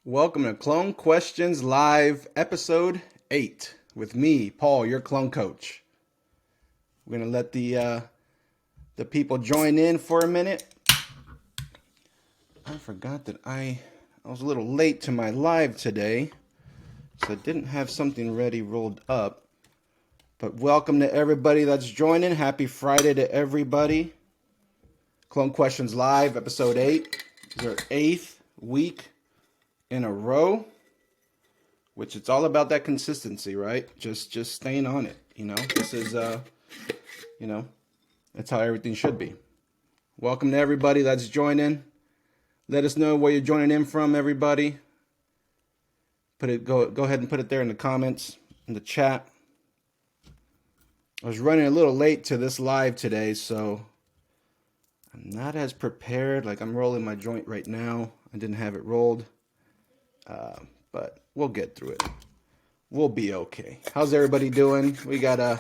Welcome to Clone Questions Live, episode 8, with me, Paul, your clone coach. We're gonna let the people join in for a minute. I forgot that I was a little late to my live today, so I didn't have something ready rolled up. But welcome to everybody that's joining. Happy Friday to everybody. Clone Questions Live, episode 8. This is our 8th week in a row, which it's all about that consistency, right? Just staying on it. This is that's how everything should be. Welcome to everybody that's joining. Let us know where you're joining in from, everybody. Go ahead and put it there in the comments, in the chat. I was running a little late to this live today, so I'm not as prepared. Like, I'm rolling my joint right now. I didn't have it rolled, but we'll get through it. We'll be okay. How's everybody doing? We gotta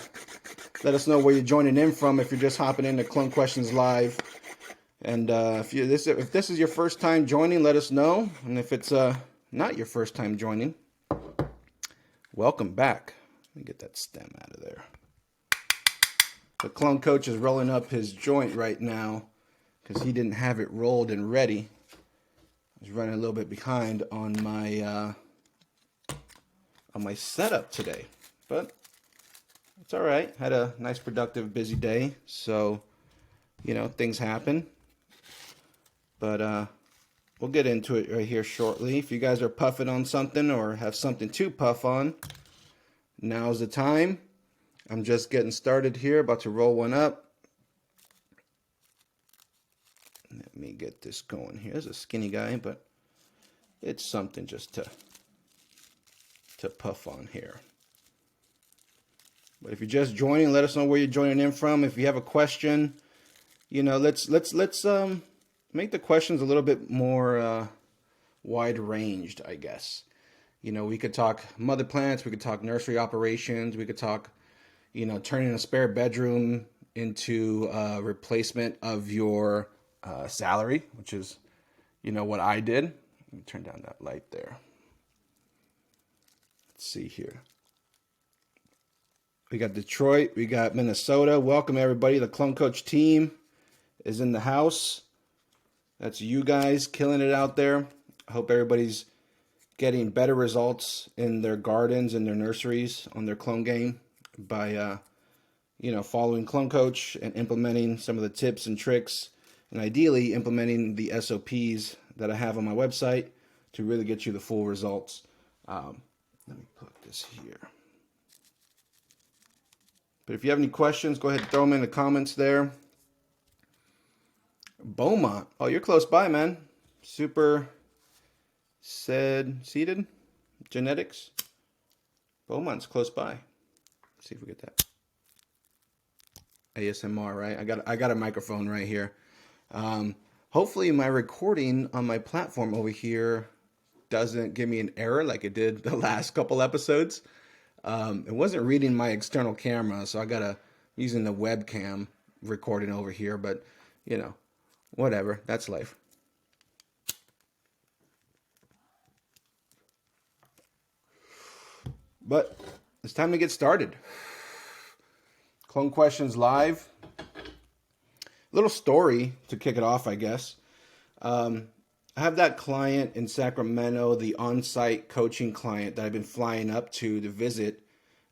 let us know where you're joining in from if you're just hopping into Clone Questions Live. And if this is your first time joining, let us know. And if it's not your first time joining, welcome back. Let me get that stem out of there. The clone coach is rolling up his joint right now because he didn't have it rolled and ready. I was running a little bit behind on my setup today, but it's all right. Had a nice, productive, busy day, so things happen. But we'll get into it right here shortly. If you guys are puffing on something or have something to puff on, now's the time. I'm just getting started here, about to roll one up. Let me get this going here. It's a skinny guy, but it's something just to puff on here. But if you're just joining, let us know where you're joining in from. If you have a question, let's make the questions a little bit more wide ranged, I guess. We could talk mother plants, we could talk nursery operations, we could talk turning a spare bedroom into a replacement of your salary, which is, what I did. Let me turn down that light there. Let's see here. We got Detroit, we got Minnesota. Welcome, everybody. The Clone Coach team is in the house. That's you guys killing it out there. I hope everybody's getting better results in their gardens and their nurseries on their clone game by following Clone Coach and implementing some of the tips and tricks, and ideally implementing the SOPs that I have on my website to really get you the full results. Let me put this here. But if you have any questions, go ahead and throw them in the comments there. Beaumont. Oh, you're close by, man. Super seeded genetics. Beaumont's close by. Let's see if we get that. ASMR, right? I got a microphone right here. Hopefully my recording on my platform over here doesn't give me an error like it did the last couple episodes. It wasn't reading my external camera, so I'm using the webcam recording over here, but whatever, that's life. But it's time to get started. Clone Questions Live. Little story to kick it off, I guess. I have that client in Sacramento, the on-site coaching client that I've been flying up to visit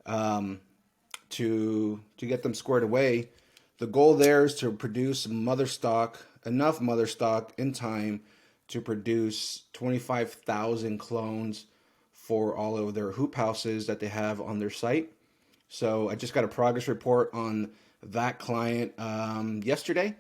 to get them squared away. The goal there is to produce enough mother stock in time to produce 25,000 clones for all of their hoop houses that they have on their site. So I just got a progress report on that client yesterday,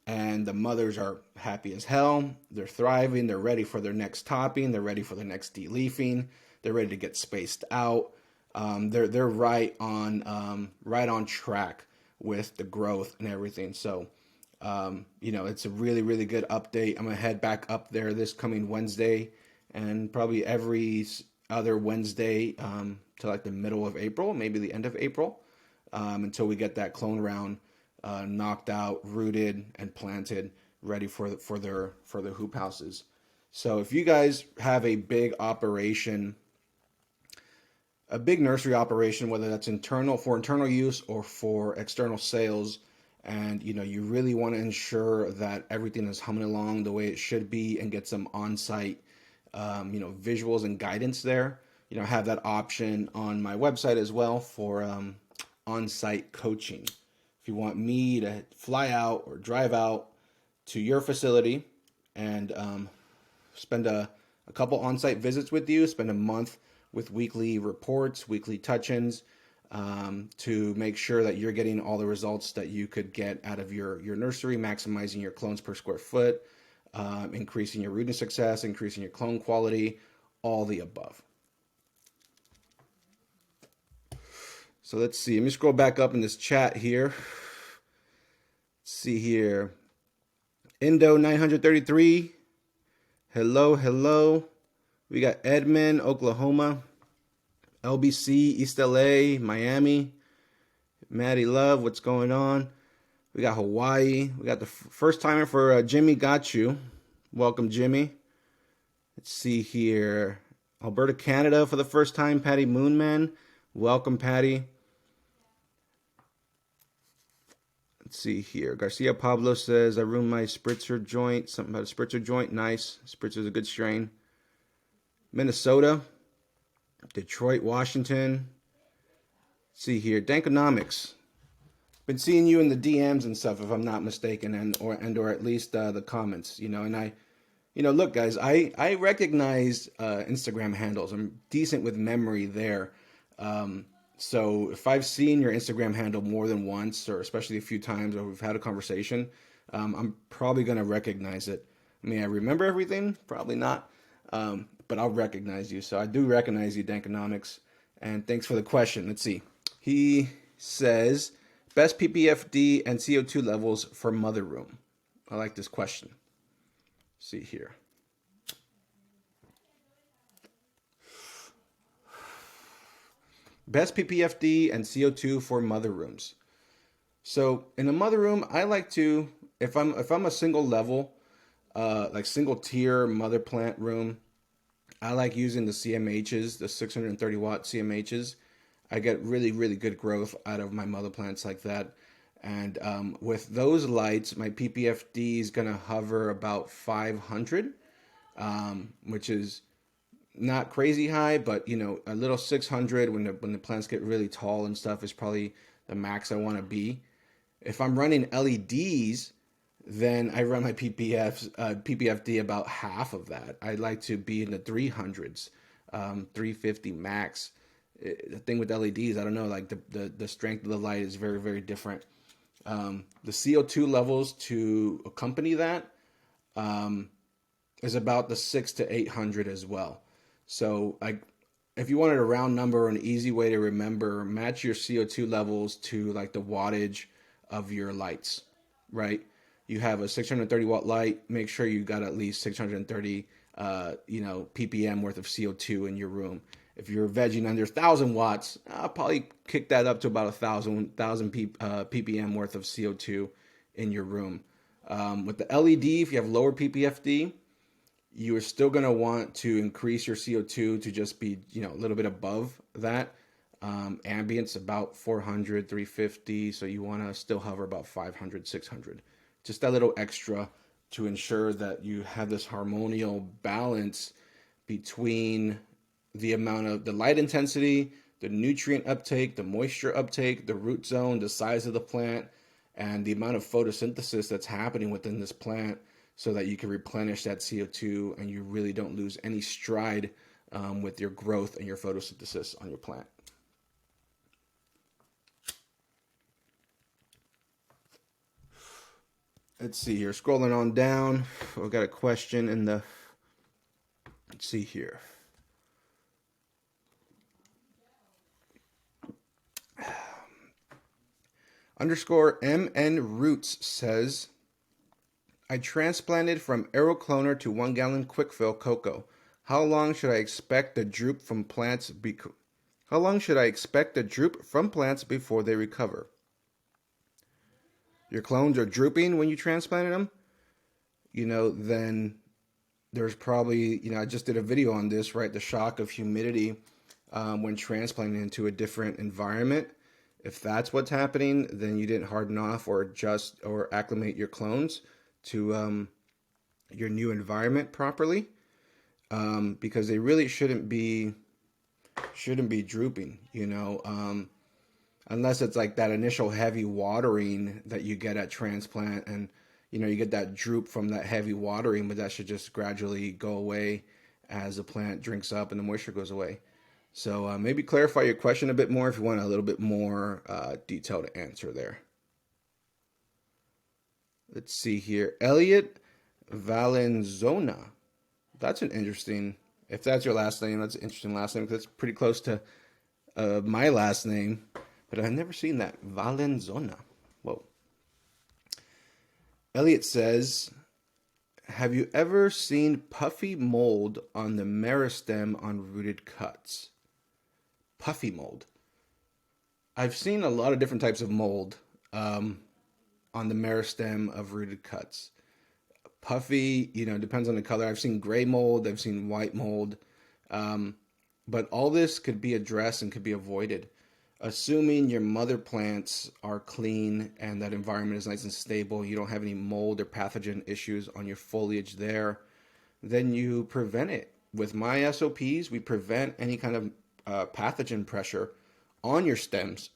and the mothers are happy as hell. They're thriving. They're ready for their next topping. They're ready for their next deleafing. They're ready to get spaced out. They're right on track with the growth and everything. So it's a really, really good update. I'm gonna head back up there this coming Wednesday, and probably every other Wednesday to like the middle of April, maybe the end of April, until we get that clone round knocked out, rooted, and planted, ready for their hoop houses. So if you guys have a big operation, a big nursery operation, whether that's internal for internal use or for external sales, and you really want to ensure that everything is humming along the way it should be and get some on-site visuals and guidance there, have that option on my website as well for on-site coaching. If you want me to fly out or drive out to your facility and spend a couple on-site visits with you, spend a month with weekly reports, weekly touch-ins, to make sure that you're getting all the results that you could get out of your nursery, maximizing your clones per square foot, increasing your rooting success, increasing your clone quality, all the above. So let's see. Let me scroll back up in this chat here. Let's see here. Indo 933. Hello, hello. We got Edmond, Oklahoma. LBC, East LA, Miami. Maddie Love, what's going on? We got Hawaii. We got the first timer for Jimmy Got You. Welcome, Jimmy. Let's see here. Alberta, Canada for the first time. Patty Moonman. Welcome, Patty. Let's see here. Garcia Pablo says, I ruined my spritzer joint. Something about a spritzer joint. Nice. Spritzer's a good strain. Minnesota. Detroit, Washington. Let's see here. Dankonomics. Been seeing you in the DMs and stuff, if I'm not mistaken, and or at least the comments, and I, look, guys, I recognize Instagram handles. I'm decent with memory there. So if I've seen your Instagram handle more than once, or especially a few times, or we've had a conversation, I'm probably going to recognize it. I mean, I remember everything, probably not, but I'll recognize you. So I do recognize you, Dankonomics, and thanks for the question. Let's see. He says, best PPFD and CO2 levels for mother room. I like this question. Let's see here. Best PPFD and CO2 for mother rooms. So in a mother room, I like to, if I'm a single level, like single tier mother plant room, I like using the CMHs, the 630 watt CMHs. I get really, really good growth out of my mother plants like that. And with those lights, my PPFD is going to hover about 500, which is not crazy high, but a little 600 when the plants get really tall and stuff is probably the max I want to be. If I'm running LEDs, then I run my PPFD about half of that. I like to be in the 300s, 350 max. The thing with LEDs, I don't know, like the strength of the light is very, very different. The CO2 levels to accompany that is about the 600 to 800 as well. So if you wanted a round number or an easy way to remember, match your CO2 levels to like the wattage of your lights, right? You have a 630 watt light, make sure you got at least 630 ppm worth of CO2 in your room. If you're vegging under 1,000 watts, I'll probably kick that up to about 1,000 ppm worth of CO2 in your room. With the LED, if you have lower PPFD, you are still going to want to increase your CO2 to just be, a little bit above that. Ambient's about 400, 350, so you want to still hover about 500, 600. Just that little extra to ensure that you have this harmonial balance between the amount of the light intensity, the nutrient uptake, the moisture uptake, the root zone, the size of the plant, and the amount of photosynthesis that's happening within this plant so that you can replenish that CO2 and you really don't lose any stride with your growth and your photosynthesis on your plant. Let's see here, scrolling on down, I've got a question in the, let's see here. Underscore MN Roots says, I transplanted from aerocloner to 1 gallon quick-fill cocoa. How long should I expect the droop from plants before they recover? Your clones are drooping when you transplanted them, then there's probably, I just did a video on this, right? The shock of humidity when transplanting into a different environment. If that's what's happening, then you didn't harden off or adjust or acclimate your clones to your new environment properly, because they really shouldn't be drooping, unless it's like that initial heavy watering that you get at transplant, and you get that droop from that heavy watering, but that should just gradually go away as the plant drinks up and the moisture goes away. So maybe clarify your question a bit more if you want a little bit more detailed answer there. Let's see here. Elliot Valenzona. That's an interesting, if that's your last name, that's an interesting last name, because it's pretty close to my last name, but I've never seen that. Valenzona. Whoa. Elliot says, have you ever seen puffy mold on the meristem on rooted cuts? Puffy mold. I've seen a lot of different types of mold on the meristem of rooted cuts. Puffy, depends on the color. I've seen gray mold, I've seen white mold, but all this could be addressed and could be avoided. Assuming your mother plants are clean and that environment is nice and stable, you don't have any mold or pathogen issues on your foliage there, then you prevent it. With my SOPs, we prevent any kind of pathogen pressure on your stems,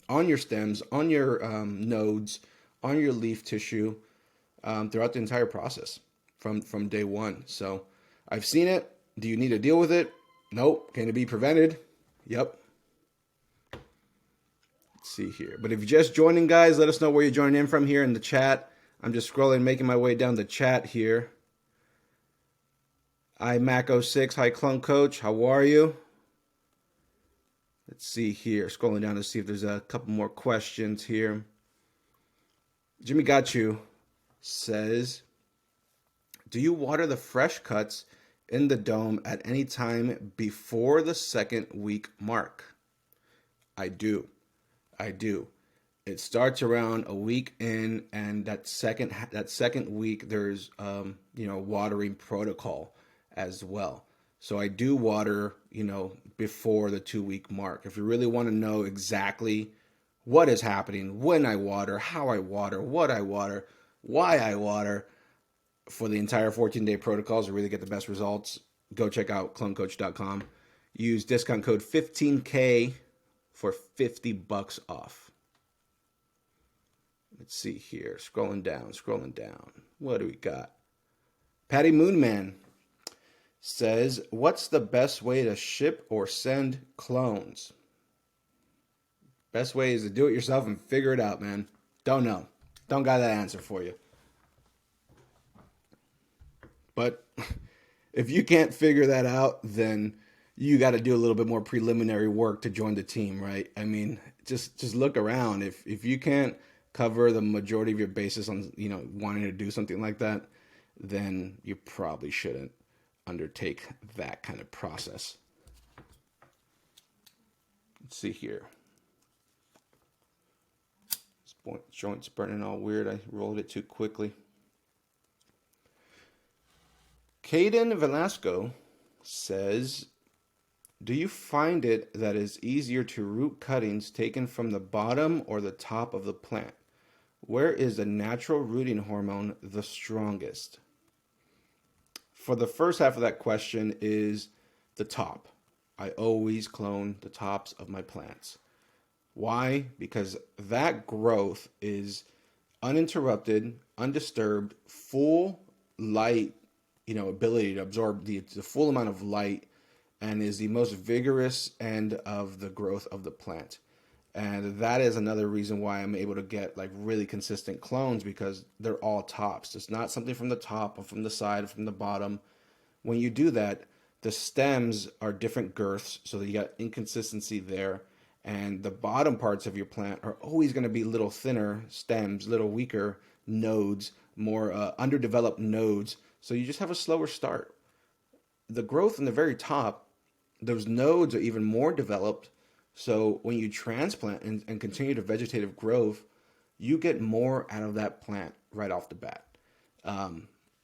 on your nodes, on your leaf tissue, throughout the entire process from day one. So I've seen it. Do you need to deal with it? Nope. Can it be prevented? Yep. Let's see here. But if you're just joining, guys, let us know where you're joining in from here in the chat. I'm just scrolling, making my way down the chat here. iMac06, hi Clone Coach, how are you? Let's see here, scrolling down to see if there's a couple more questions here. Jimmy Got You says, do you water the fresh cuts in the dome at any time before the 2nd week mark? I do. It starts around a week in, and that second week there's watering protocol as well. So I do water, before the 2-week mark. If you really want to know exactly what is happening, when I water, how I water, what I water, why I water, for the entire 14-day protocols to really get the best results, go check out clonecoach.com. Use discount code 15K for $50 off. Let's see here. Scrolling down. What do we got? Patty Moonman says, what's the best way to ship or send clones? Best way is to do it yourself and figure it out, man. Don't know. Don't got that answer for you. But if you can't figure that out, then you got to do a little bit more preliminary work to join the team, right? I mean, just look around. If you can't cover the majority of your basis on, wanting to do something like that, then you probably shouldn't undertake that kind of process. Let's see here. This joint's burning all weird. I rolled it too quickly. Caden Velasco says, do you find it that it's easier to root cuttings taken from the bottom or the top of the plant? Where is the natural rooting hormone the strongest? For the first half of that question is the top. I always clone the tops of my plants. Why? Because that growth is uninterrupted, undisturbed, full light, ability to absorb the full amount of light, and is the most vigorous end of the growth of the plant. And that is another reason why I'm able to get like really consistent clones, because they're all tops. It's not something from the top or from the side or from the bottom. When you do that, the stems are different girths, so that you got inconsistency there. And the bottom parts of your plant are always going to be little thinner stems, little weaker nodes, more underdeveloped nodes. So you just have a slower start. The growth in the very top, those nodes are even more developed. So when you transplant and continue to vegetative growth, you get more out of that plant right off the bat.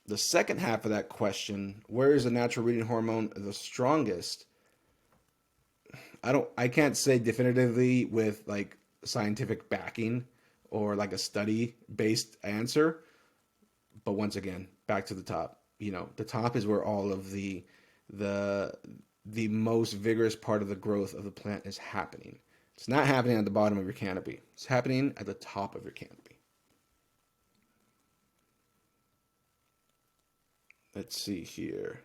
The second half of that question, where is the natural rooting hormone the strongest? I can't say definitively with like scientific backing or like a study based answer. But once again, back to the top. The top is where all of the the most vigorous part of the growth of the plant is happening. It's not happening at the bottom of your canopy. It's happening at the top of your canopy. Let's see here.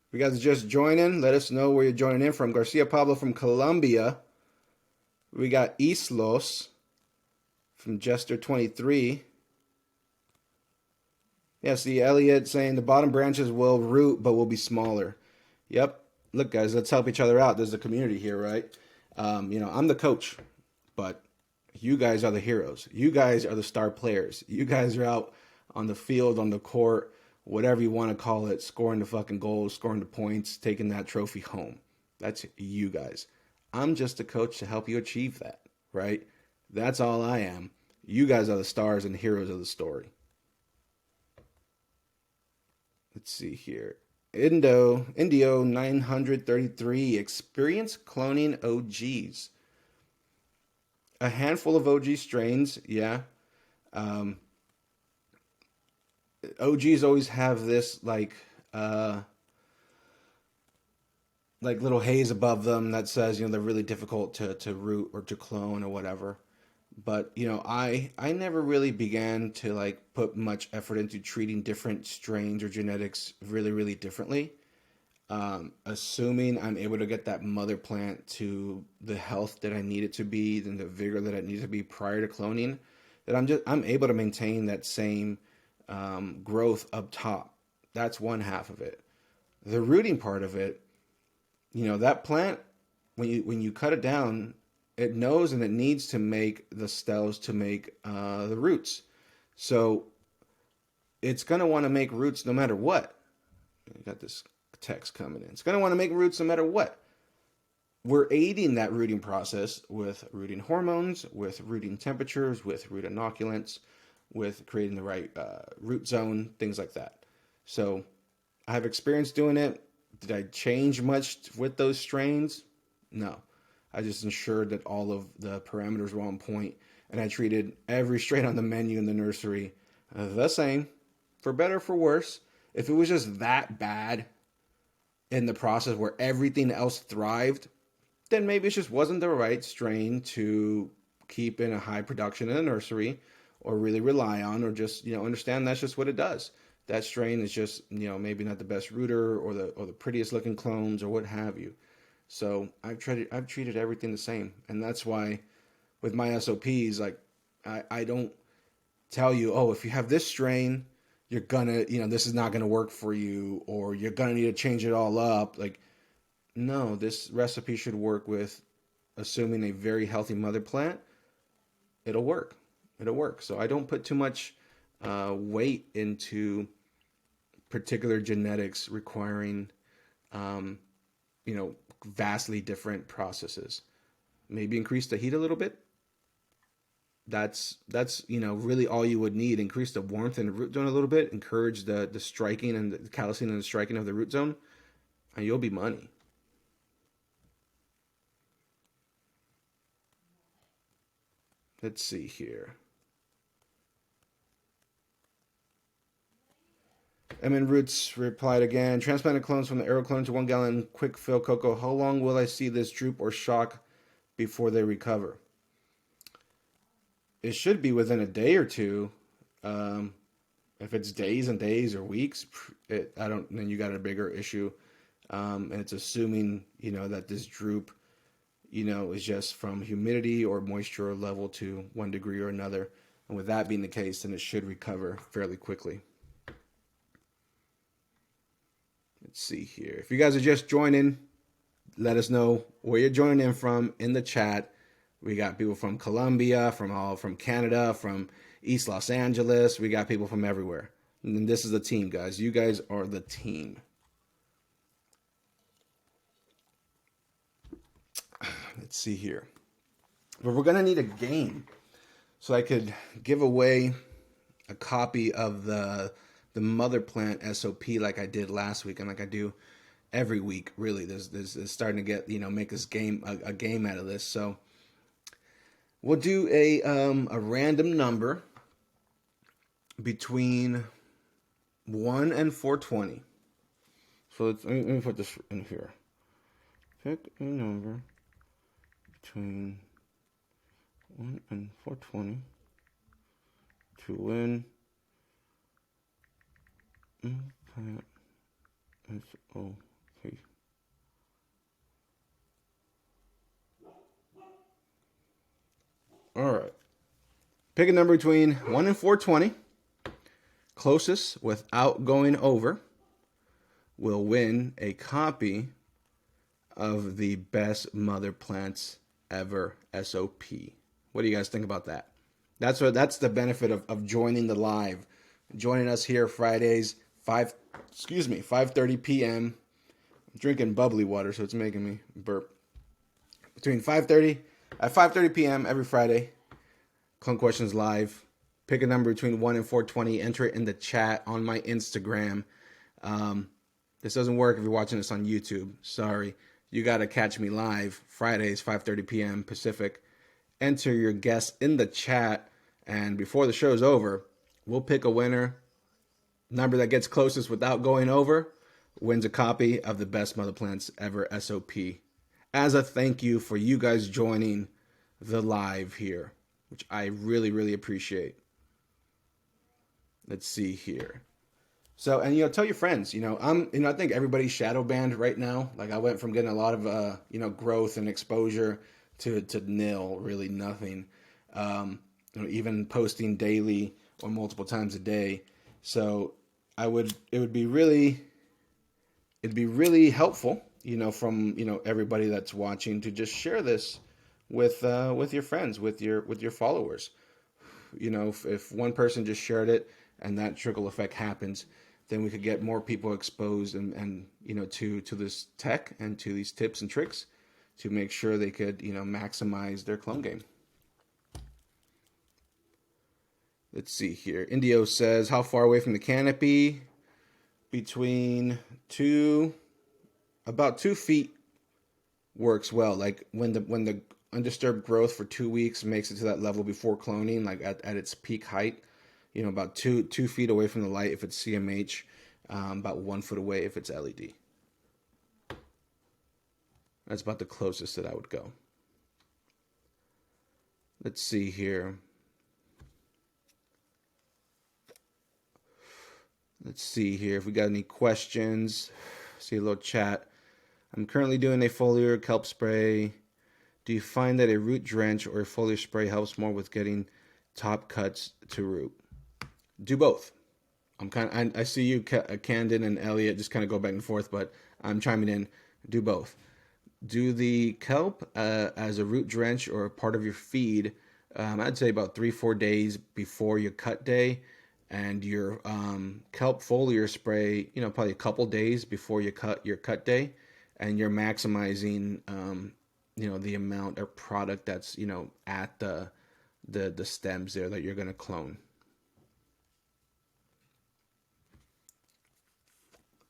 If you guys are just joining, let us know where you're joining in from. Garcia Pablo from Colombia. We got Islos from Jester23. Yeah, see Elliot saying the bottom branches will root but will be smaller. Yep. Look, guys, let's help each other out. There's a community here, right? I'm the coach, but you guys are the heroes. You guys are the star players. You guys are out on the field, on the court, whatever you want to call it, scoring the fucking goals, scoring the points, taking that trophy home. That's you guys. I'm just a coach to help you achieve that, right? That's all I am. You guys are the stars and heroes of the story. Let's see here. Indio 933, experience cloning OGs. A handful of OG strains, yeah. OGs always have this like little haze above them that says they're really difficult to root or to clone or whatever. But I never really began to like put much effort into treating different strains or genetics really, really differently. Assuming I'm able to get that mother plant to the health that I need it to be, and the vigor that it needs to be prior to cloning, that I'm able to maintain that same growth up top. That's one half of it. The rooting part of it, that plant, when you cut it down, it knows and it needs to make the stems to make the roots. So it's going to want to make roots no matter what. I got this text coming in. It's going to want to make roots no matter what. We're aiding that rooting process with rooting hormones, with rooting temperatures, with root inoculants, with creating the right root zone, things like that. So I have experience doing it. Did I change much with those strains? No. I just ensured that all of the parameters were on point, and I treated every strain on the menu in the nursery the same, for better or for worse. If it was just that bad in the process where everything else thrived, then maybe it just wasn't the right strain to keep in a high production in the nursery or really rely on, or just, understand that's just what it does. That strain is just, maybe not the best rooter or the prettiest looking clones or what have you. So I've treated everything the same. And that's why with my SOPs, like I don't tell you, oh, if you have this strain, you're gonna, this is not gonna work for you, or you're gonna need to change it all up. Like, no, this recipe should work with, assuming a very healthy mother plant, it'll work. It'll work. So I don't put too much weight into particular genetics requiring, vastly different processes. Maybe increase the heat a little bit. That's really all you would need. Increase the warmth in the root zone a little bit. Encourage the striking and the callousing and the striking of the root zone, and you'll be money. Let's see here. Emin Roots replied again. Transplanted clones from the Aero clone to 1 gallon quick fill cocoa. How long will I see this droop or shock before they recover? It should be within a day or two. If it's days and days or weeks, then you got a bigger issue. And it's assuming, that this droop, is just from humidity or moisture level to 1 degree or another. And with that being the case, then it should recover fairly quickly. Let's see here. If you guys are just joining, let us know where you're joining in from in the chat. We got people from Colombia, from Canada, from East Los Angeles. We got people from everywhere. And this is the team, guys. You guys are the team. Let's see here. But we're going to need a game. So I could give away a copy of the the mother plant SOP like I did last week and like I do every week. Really, there's starting to get, make this game a game out of this. So we'll do a random number between 1 and 420. So let me put this in here. Pick a number between 1 and 420 to win SOP. All right. Pick a number between 1 and 420. Closest without going over will win a copy of the Best Mother Plants Ever SOP. What do you guys think about that? That's the benefit of joining the live. Joining us here Fridays, 5:30 p.m. I'm drinking bubbly water, so it's making me burp. At 5:30 p.m. every Friday, Clone Questions Live. Pick a number between 1 and 420. Enter it in the chat on my Instagram. This doesn't work if you're watching this on YouTube. Sorry. You got to catch me live Fridays, 5:30 p.m. Pacific. Enter your guess in the chat, and before the show's over, we'll pick a winner. Number that gets closest without going over wins a copy of the Best Mother Plants Ever SOP as a thank you for you guys joining the live here, which I really, really appreciate. Let's see here. So, and tell your friends, I think everybody's shadow banned right now. Like I went from getting a lot of, growth and exposure to nil, really nothing. Even posting daily or multiple times a day. So it'd be really helpful, from, everybody that's watching to just share this with your friends, with your followers. If one person just shared it and that trickle effect happens, then we could get more people exposed and to this tech and to these tips and tricks to make sure they could, maximize their clone game. Let's see here. Indio says, how far away from the canopy? Between about 2 feet works well. Like when the undisturbed growth for 2 weeks makes it to that level before cloning, like at its peak height, about 2 feet away from the light if it's CMH, about 1 foot away if it's LED. That's about the closest that I would go. Let's see here. Let's see here if we got any questions. See a little chat. I'm currently doing a foliar kelp spray. Do you find that a root drench or a foliar spray helps more with getting top cuts to root? Do both. I see you, Candon and Elliot, just kind of go back and forth, but I'm chiming in. Do both. Do the kelp as a root drench or a part of your feed. I'd say about 3-4 days before your cut day, and your kelp foliar spray, probably a couple days before your cut day, and you're maximizing, the amount of product that's, at the stems there that you're going to clone.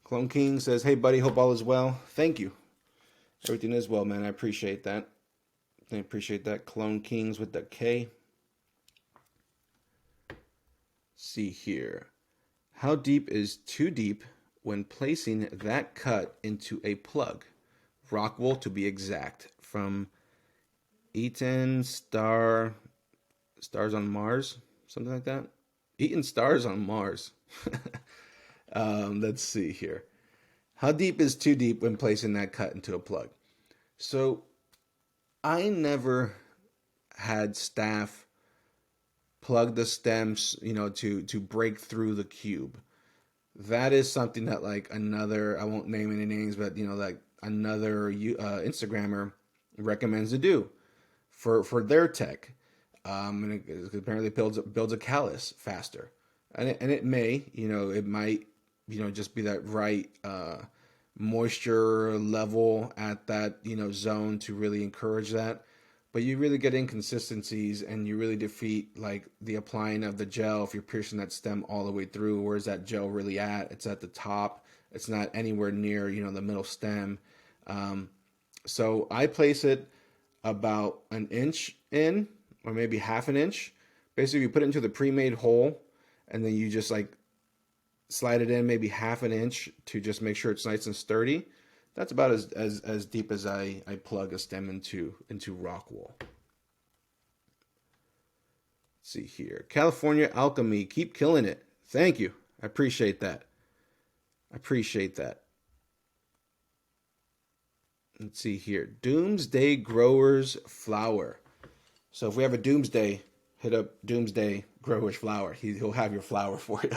Clone King says, hey, buddy, hope all is well. Thank you. Everything is well, man. I appreciate that. I appreciate that. Clone Kings with the K. See here. How deep is too deep when placing that cut into a plug? Rockwool to be exact. From Eaton Stars on Mars, something like that. Eaton Stars on Mars. Let's see here. How deep is too deep when placing that cut into a plug? So I never had staff plug the stems, to break through the cube. That is something that I won't name any names, but another Instagrammer recommends to do for their tech. And it apparently builds a callus faster. And it may, it might, just be that right moisture level at that, zone to really encourage that. but you really get inconsistencies, and you really defeat like the applying of the gel if you're piercing that stem all the way through. Where's that gel really at? It's at the top. It's not anywhere near, the middle stem. So I place it about an inch in, or maybe half an inch. Basically, you put it into the pre-made hole, and then you just like slide it in maybe half an inch to just make sure it's nice and sturdy. That's about as deep as I plug a stem into rock wool. Let's see here. California Alchemy, keep killing it. Thank you. I appreciate that. Let's see here. Doomsday Growers Flower. So if we have a Doomsday, hit up Doomsday Growers Flower. He'll have your flower for you.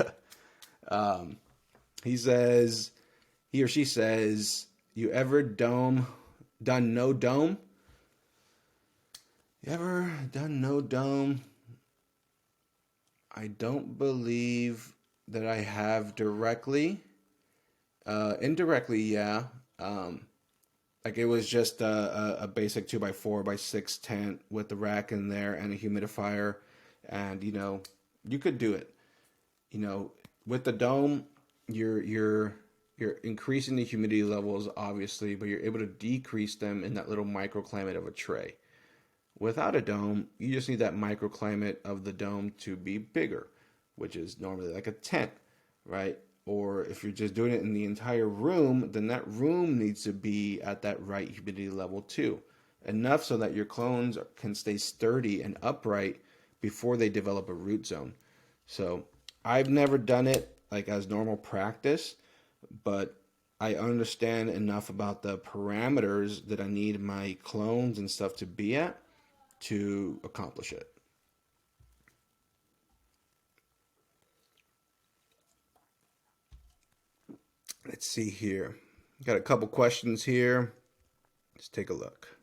He or she says, you ever done no dome? You ever done no dome? I don't believe that I have directly. Indirectly, yeah. Like it was just a basic 2x4x6 tent with the rack in there and a humidifier, and you could do it. With the dome, you're increasing the humidity levels obviously, but you're able to decrease them in that little microclimate of a tray. Without a dome, you just need that microclimate of the dome to be bigger, which is normally like a tent, right? Or if you're just doing it in the entire room, then that room needs to be at that right humidity level too. Enough so that your clones can stay sturdy and upright before they develop a root zone. So I've never done it like as normal practice, but I understand enough about the parameters that I need my clones and stuff to be at to accomplish it. Let's see here. Got a couple questions here. Let's take a look.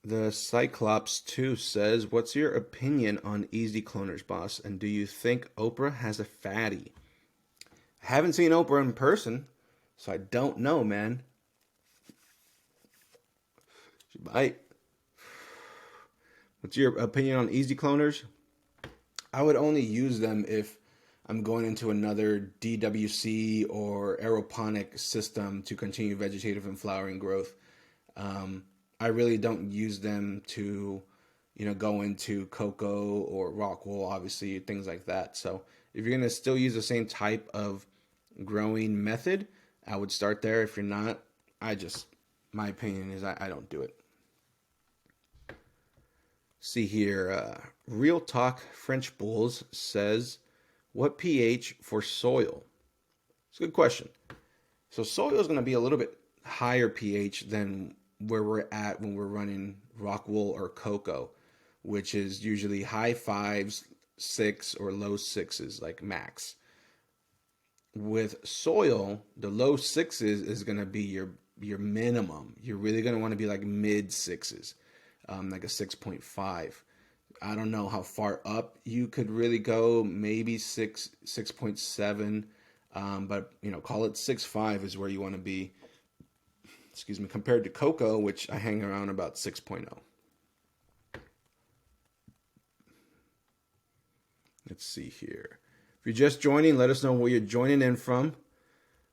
The Cyclops 2 says, what's your opinion on Easy Cloners, boss? And do you think Oprah has a fatty? I haven't seen Oprah in person, so I don't know, man. She might. What's your opinion on Easy Cloners? I would only use them if I'm going into another DWC or aeroponic system to continue vegetative and flowering growth. I really don't use them to, go into cocoa or rock wool, obviously, things like that. So if you're going to still use the same type of growing method, I would start there. If you're not, my opinion is I don't do it. See here, Real Talk French Bulls says, what pH for soil? It's a good question. So soil is going to be a little bit higher pH than where we're at when we're running rock wool or cocoa, which is usually high 5s, 6, or low 6s, like max. With soil, the low 6s is going to be your minimum. You're really going to want to be like mid 6s, like a 6.5. I don't know how far up you could really go, maybe 6.7, but call it 6.5 is where you want to be, compared to cocoa, which I hang around about 6.0. Let's see here. If you're just joining, let us know where you're joining in from.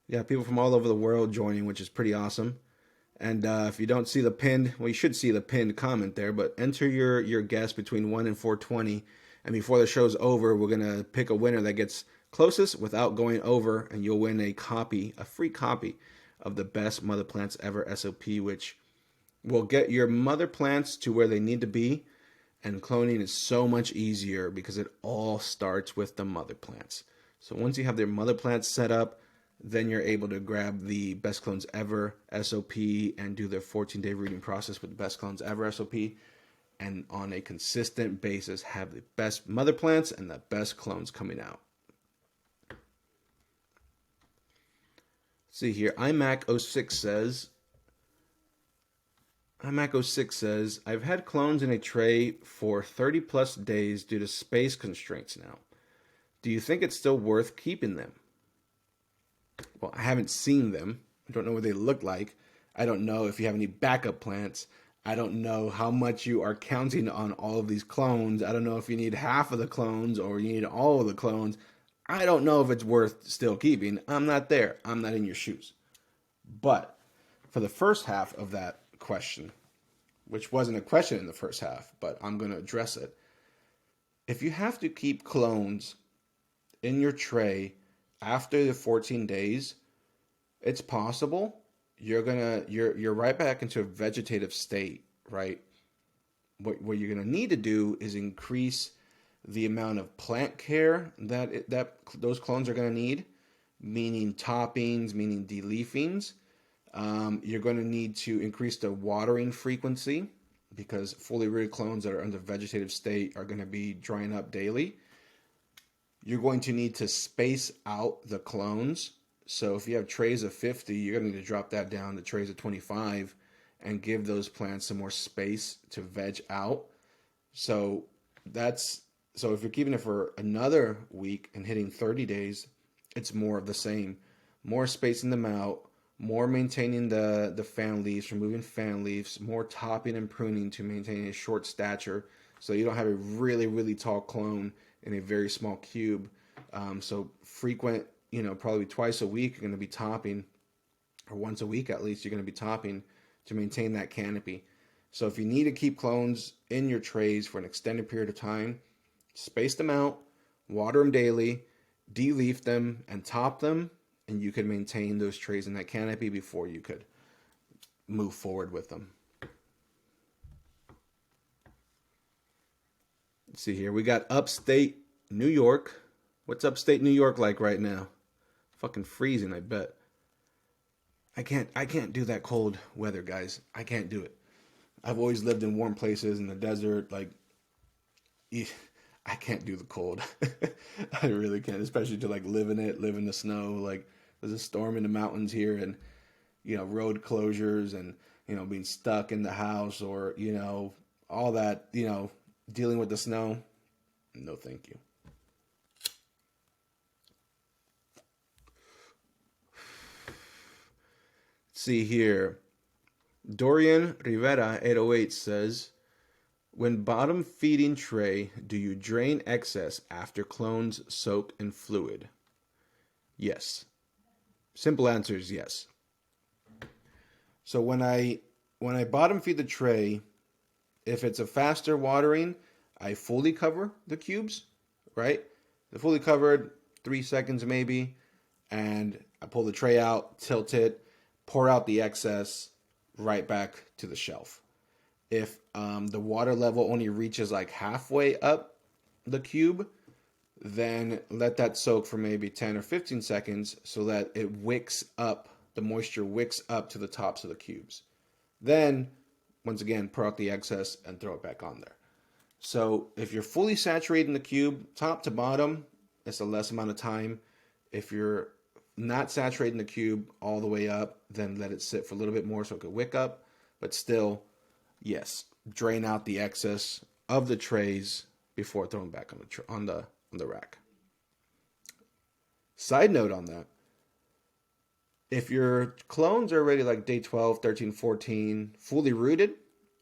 Yeah, people from all over the world joining, which is pretty awesome. And if you don't see the pinned, well, you should see the pinned comment there, but enter your guess between 1 and 420. And before the show's over, we're going to pick a winner that gets closest without going over, and you'll win a free copy of the Best Mother Plants Ever SOP, which will get your mother plants to where they need to be. And cloning is so much easier because it all starts with the mother plants. So once you have their mother plants set up, then you're able to grab the Best Clones Ever SOP and do their 14-day rooting process with the Best Clones Ever SOP, and on a consistent basis have the best mother plants and the best clones coming out. Let's see here, iMac06 says, I've had clones in a tray for 30 plus days due to space constraints now. Do you think it's still worth keeping them? Well, I haven't seen them. I don't know what they look like. I don't know if you have any backup plants. I don't know how much you are counting on all of these clones. I don't know if you need half of the clones or you need all of the clones. I don't know if it's worth still keeping. I'm not there. I'm not in your shoes. But for the first half of that question, which wasn't a question in the first half, but I'm going to address it. If you have to keep clones in your tray after the 14 days, it's possible you're right back into a vegetative state, right? What you're gonna need to do is increase the amount of plant care that those clones are gonna need, meaning toppings, meaning deleafings. You're going to need to increase the watering frequency because fully rooted clones that are in the vegetative state are going to be drying up daily. You're going to need to space out the clones. So if you have trays of 50, you're going to need to drop that down to trays of 25 and give those plants some more space to veg out. So if you're keeping it for another week and hitting 30 days, it's more of the same. More spacing them out, more maintaining the fan leaves, removing fan leaves, more topping and pruning to maintain a short stature so you don't have a really, really tall clone in a very small cube. So frequent, probably twice a week you're going to be topping, or once a week at least you're going to be topping to maintain that canopy. So if you need to keep clones in your trays for an extended period of time, space them out, water them daily, de-leaf them, and top them, and you can maintain those trays in that canopy before you could move forward with them. Let's see here. We got upstate New York. What's upstate New York like right now? Fucking freezing, I bet. I can't do that cold weather, guys. I can't do it. I've always lived in warm places in the desert. Like, I can't do the cold. I really can't, especially to like live in the snow. Like, there's a storm in the mountains here, and road closures, and being stuck in the house, or all that, dealing with the snow. No, thank you. Let's see here. Dorian Rivera 808 says, when bottom feeding tray, do you drain excess after clones soak in fluid? Yes. Simple answer is yes. So when I bottom feed the tray, if it's a faster watering, I fully cover the cubes, right? They're fully covered, 3 seconds maybe, and I pull the tray out, tilt it, pour out the excess, right back to the shelf. If the water level only reaches like halfway up the cube, then let that soak for maybe 10 or 15 seconds so that it wicks up, the moisture wicks up to the tops of the cubes. Then, once again, pour out the excess and throw it back on there. So if you're fully saturating the cube, top to bottom, it's a less amount of time. If you're not saturating the cube all the way up, then let it sit for a little bit more so it could wick up. But still, yes, drain out the excess of the trays before throwing back on the rack. Side note on that, if your clones are already like day 12, 13, 14, fully rooted,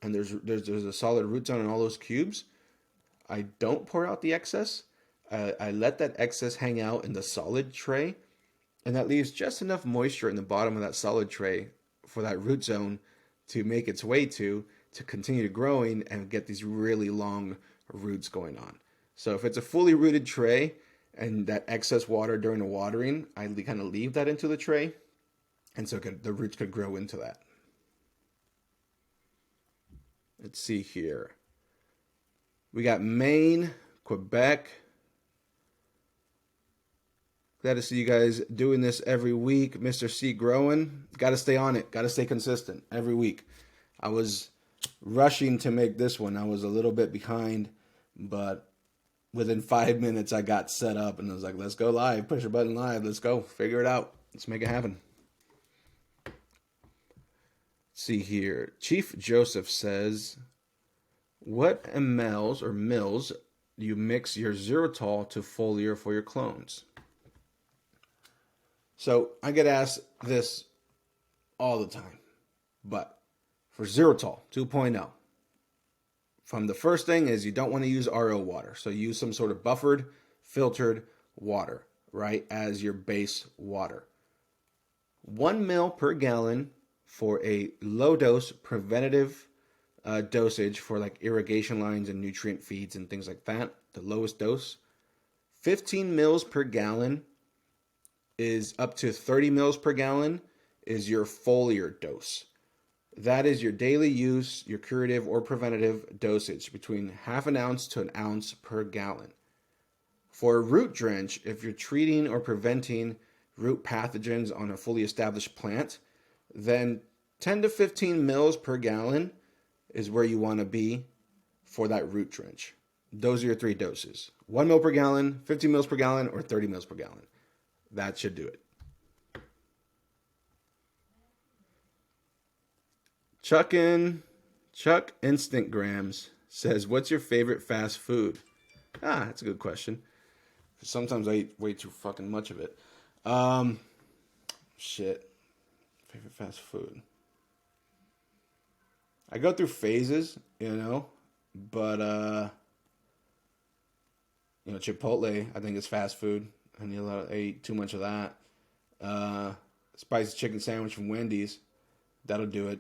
and there's a solid root zone in all those cubes, I don't pour out the excess. I let that excess hang out in the solid tray, and that leaves just enough moisture in the bottom of that solid tray for that root zone to make its way to continue growing and get these really long roots going on. So if it's a fully rooted tray and that excess water during the watering, I kind of leave that into the tray, and so the roots could grow into that. Let's see here. We got Maine, Quebec. Glad to see you guys doing this every week. Mr. C growing. Got to stay on it. Got to stay consistent every week. I was rushing to make this one. I was a little bit behind, but within 5 minutes I got set up and I was like, let's go live. Push a button live. Let's go. Figure it out. Let's make it happen. Let's see here. Chief Joseph says, what mLs or mils do you mix your xylitol to foliar for your clones? So I get asked this all the time. But for xylitol 2.0, from the first thing is you don't want to use RO water. So use some sort of buffered, filtered water, right, as your base water. 1 ml per gallon for a low dose preventative dosage for like irrigation lines and nutrient feeds and things like that. The lowest dose. 15 mils per gallon is up to 30 mils per gallon is your foliar dose. That is your daily use, your curative or preventative dosage between half an ounce to an ounce per gallon. For a root drench, if you're treating or preventing root pathogens on a fully established plant, then 10 to 15 mils per gallon is where you want to be for that root drench. Those are your 3 doses. 1 mil per gallon, 15 mils per gallon, or 30 mils per gallon. That should do it. Chuck Instant Grams says, what's your favorite fast food? That's a good question. Sometimes I eat way too fucking much of it. Shit. Favorite fast food. I go through phases, but Chipotle, I think is fast food. I eat too much of that. Spicy chicken sandwich from Wendy's, that'll do it.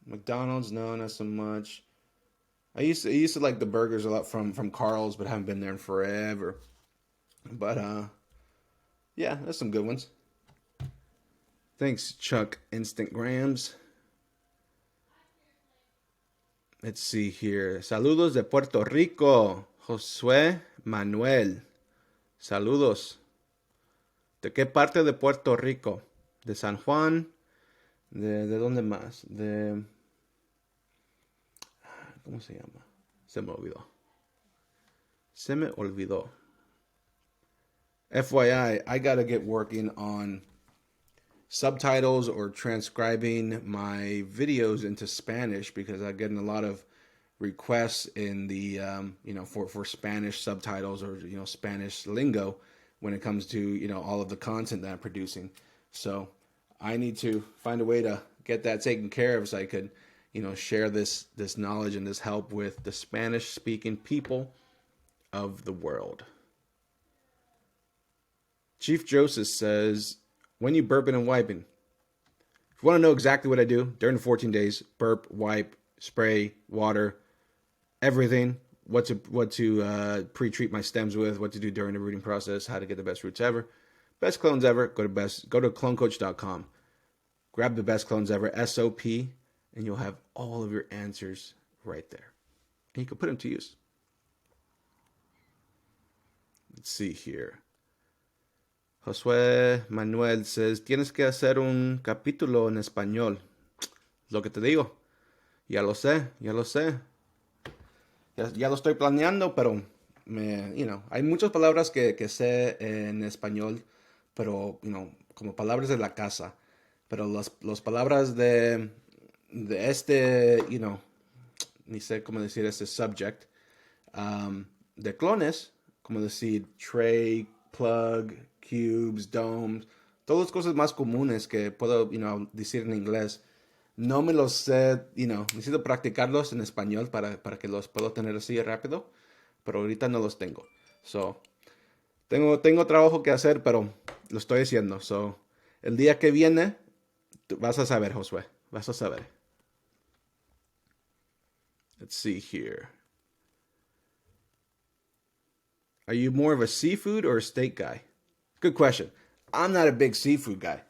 McDonald's, no, not so much. I used to like the burgers a lot from Carl's, but haven't been there in forever. But yeah, there's some good ones. Thanks, Chuck Instant Grams. Let's see here. Saludos de Puerto Rico, Josué Manuel. Saludos. ¿De qué parte de Puerto Rico? ¿De San Juan? ¿De dónde más? ¿Cómo se llama? Se me olvidó. FYI, I gotta get working on subtitles or transcribing my videos into Spanish because I'm getting a lot of requests in the for Spanish subtitles or Spanish lingo when it comes to all of the content that I'm producing. So I need to find a way to get that taken care of so I could share this knowledge and this help with the Spanish speaking people of the world. Chief Joseph says, when you burping and wiping? If you want to know exactly what I do during the 14 days, burp, wipe, spray, water, everything, what to pre-treat my stems with, what to do during the rooting process, how to get the best roots ever, best clones ever, go to clonecoach.com. Grab the best clones ever, SOP, and you'll have all of your answers right there. And you can put them to use. Let's see here. Josué Manuel says, tienes que hacer un capítulo en español. Lo que te digo. Ya lo sé. Ya lo estoy planeando, pero hay muchas palabras que sé en español, pero, como palabras de la casa. Pero las palabras de este, ni sé cómo decir este subject, de clones, como decir tray, plug, cubes, domes, todas las cosas más comunes que puedo, decir en inglés. No me los sé, necesito practicarlos en español para que los puedo tener así rápido, pero ahorita no los tengo. So, tengo trabajo que hacer, pero lo estoy haciendo. So, el día que viene, tú vas a saber, Josué, vas a saber. Let's see here. Are you more of a seafood or a steak guy? Good question. I'm not a big seafood guy,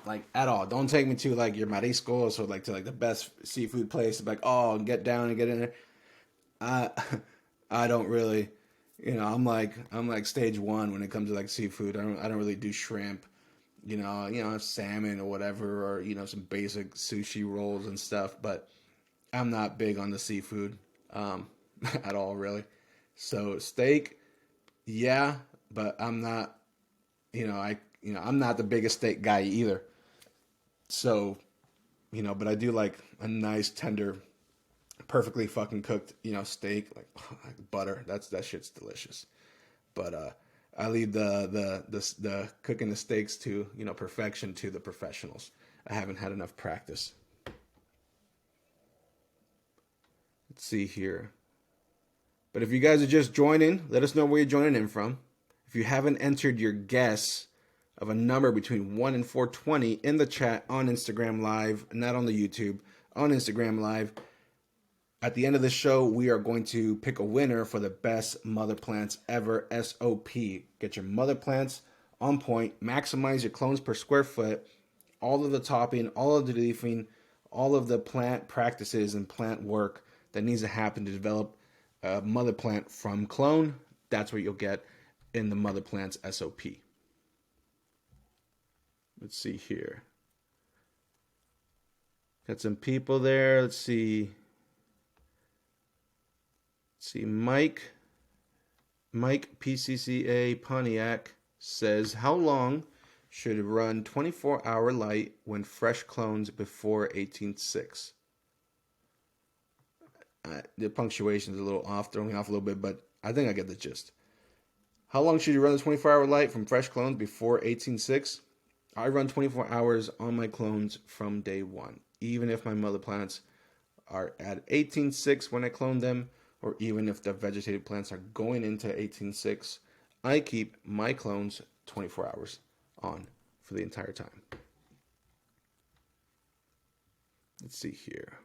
like at all. Don't take me to like your mariscos or like to like the best seafood place. Like, oh, get down and get in there. I don't really, I'm like stage 1 when it comes to like seafood. I don't really do shrimp, salmon or whatever, or some basic sushi rolls and stuff. But I'm not big on the seafood at all, really. So steak, yeah, but I'm not. I'm not the biggest steak guy either. So, but I do like a nice, tender, perfectly fucking cooked, steak, like butter. That shit's delicious. But I leave the cooking the steaks to, perfection to the professionals. I haven't had enough practice. Let's see here. But if you guys are just joining, let us know where you're joining in from. If you haven't entered your guess of a number between 1 and 420 in the chat on Instagram Live, not on the YouTube, on Instagram Live, at the end of the show, we are going to pick a winner for the best mother plants ever SOP. Get your mother plants on point, maximize your clones per square foot, all of the topping, all of the leafing, all of the plant practices and plant work that needs to happen to develop a mother plant from clone. That's what you'll get in the mother plants SOP. Let's see here. Got some people there. Let's see. Mike PCCA Pontiac says, how long should run 24-hour light when fresh clones before 18.6? The punctuation is a little off, throwing me off a little bit, but I think I get the gist. How long should you run the 24-hour light from fresh clones before 18.6? I run 24 hours on my clones from day one, even if my mother plants are at 18.6 when I clone them, or even if the vegetative plants are going into 18.6, I keep my clones 24 hours on for the entire time. Let's see here.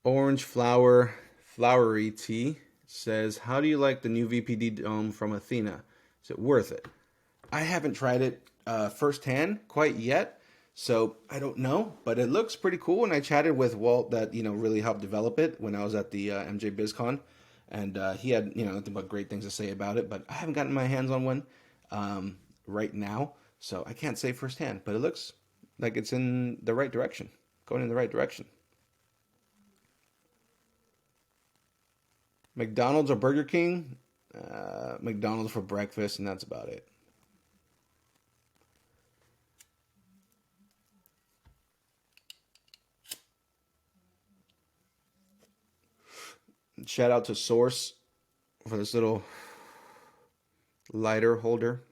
Orange Flowery Tea says, how do you like the new VPD dome from Athena? Is it worth it? I haven't tried it firsthand quite yet, so I don't know, but it looks pretty cool. And I chatted with Walt that, really helped develop it when I was at the MJ BizCon, and he had, nothing but great things to say about it, but I haven't gotten my hands on one right now, so I can't say firsthand, but it looks like it's in the right direction, going in the right direction. McDonald's or Burger King? McDonald's for breakfast, and that's about it. Shout out to Source for this little lighter holder.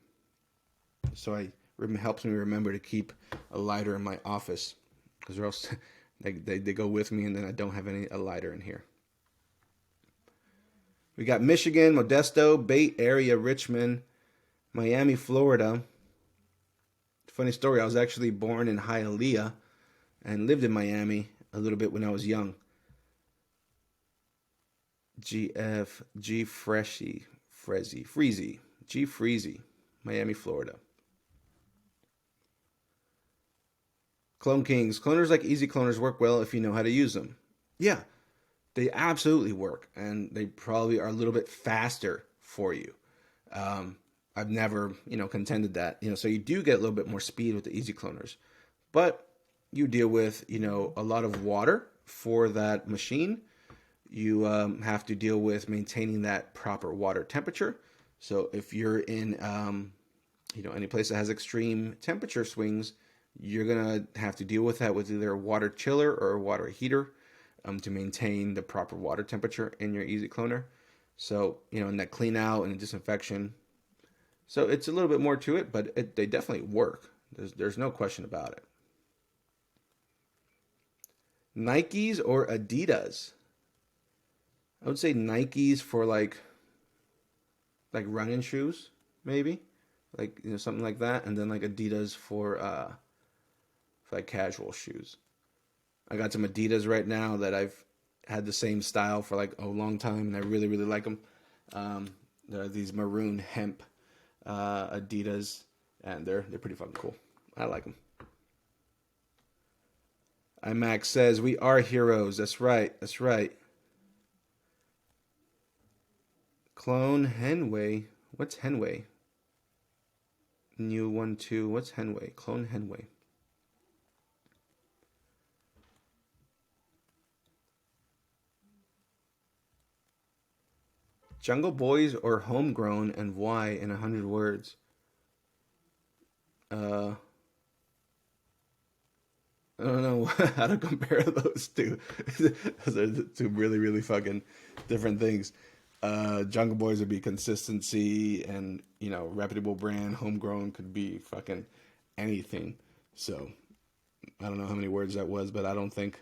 So it helps me remember to keep a lighter in my office, because or else they go with me and then I don't have a lighter in here. We got Michigan, Modesto, Bay Area, Richmond, Miami, Florida. Funny story, I was actually born in Hialeah and lived in Miami a little bit when I was young. G Freezy, G Freezy, Miami, Florida. Clone Kings. Cloners like Easy Cloners work well if you know how to use them. Yeah, they absolutely work, and they probably are a little bit faster for you. I've never, contended that, so you do get a little bit more speed with the Easy Cloners, but you deal with, a lot of water for that machine. You have to deal with maintaining that proper water temperature. So if you're in, any place that has extreme temperature swings, you're going to have to deal with that with either a water chiller or a water heater to maintain the proper water temperature in your Easy Cloner. So, in that clean out and disinfection. So it's a little bit more to it, but they definitely work. There's no question about it. Nikes or Adidas? I would say Nikes for like running shoes, maybe, something like that, and then like Adidas for like casual shoes. I got some Adidas right now that I've had the same style for like a long time, and I really, really like them. They're these maroon hemp Adidas, and they're pretty fucking cool. I like them. IMAX says, we are heroes. That's right. Clone Henway. What's Henway? New 1-2. What's Henway? Clone Henway. Jungle Boys or Homegrown, and why in 100 words? I don't know how to compare those two. Those are two really, really fucking different things. Jungle Boys would be consistency and, reputable brand. Homegrown could be fucking anything. So I don't know how many words that was, but I don't think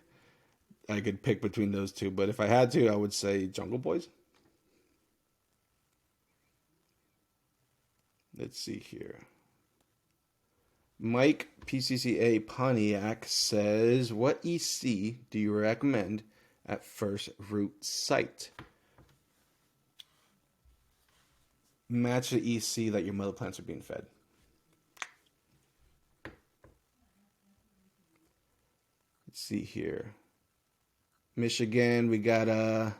I could pick between those two. But if I had to, I would say Jungle Boys. Let's see here. Mike PCCA Pontiac says, what EC do you recommend at first root site? Match the EC that your mother plants are being fed. Let's see here. Michigan, we got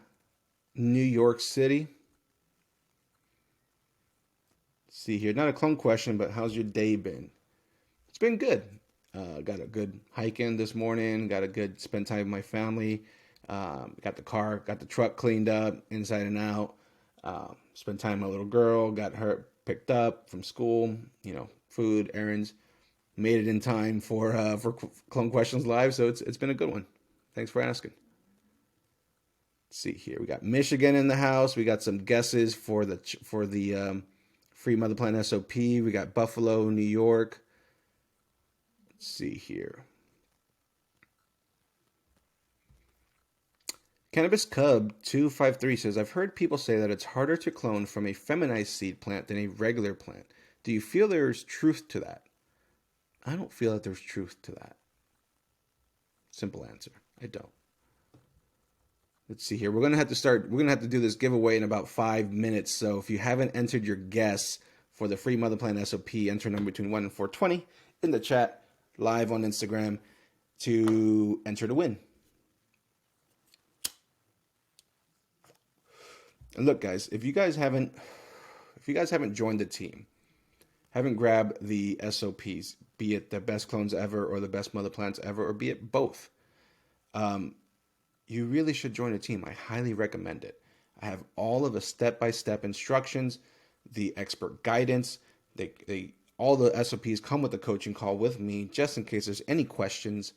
New York City. Let's see here. Not a clone question, but how's your day been? It's been good. Got a good hike in this morning. Got a good spend time with my family. Got the truck cleaned up inside and out. Spent time with my little girl. Got her picked up from school. Food, errands. Made it in time for Clone Questions Live. So it's been a good one. Thanks for asking. Let's see here. We got Michigan in the house. We got some guesses for the free mother plant SOP. We got Buffalo, New York. Let's see here. Cannabis Cub 253 says, I've heard people say that it's harder to clone from a feminized seed plant than a regular plant. Do you feel there's truth to that? I don't feel that there's truth to that. Simple answer. I don't. Let's see here. We're gonna have to do this giveaway in about 5 minutes. So if you haven't entered your guess for the free mother plant SOP, enter number between 1 and 420 in the chat live on Instagram to enter to win. And look, guys, if you guys haven't joined the team, haven't grabbed the SOPs, be it the best clones ever or the best mother plants ever, or be it both, you really should join a team. I highly recommend it. I have all of the step-by-step instructions, the expert guidance. All the SOPs come with a coaching call with me, just in case there's any questions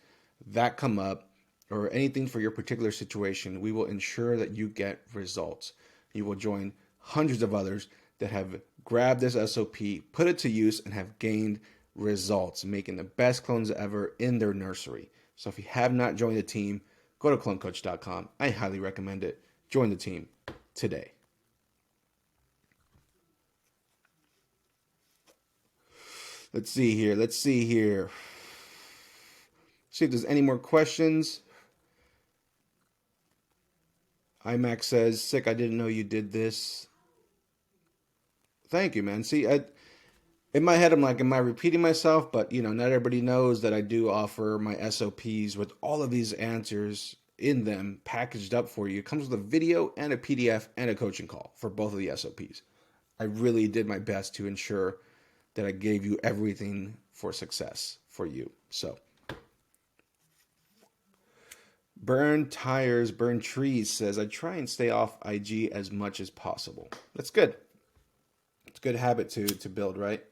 that come up or anything for your particular situation. We will ensure that you get results. You will join hundreds of others that have grabbed this SOP, put it to use, and have gained results, making the best clones ever in their nursery. So if you have not joined the team, go to clonecoach.com. I highly recommend it. Join the team today. Let's see here. See if there's any more questions. IMAX says, sick, I didn't know you did this. Thank you, man. See, in my head, I'm like, am I repeating myself? But, not everybody knows that I do offer my SOPs with all of these answers in them packaged up for you. It comes with a video and a PDF and a coaching call for both of the SOPs. I really did my best to ensure that I gave you everything for success for you. So, Burn Tires, Burn Trees says, I try and stay off IG as much as possible. That's good. It's a good habit to build, right?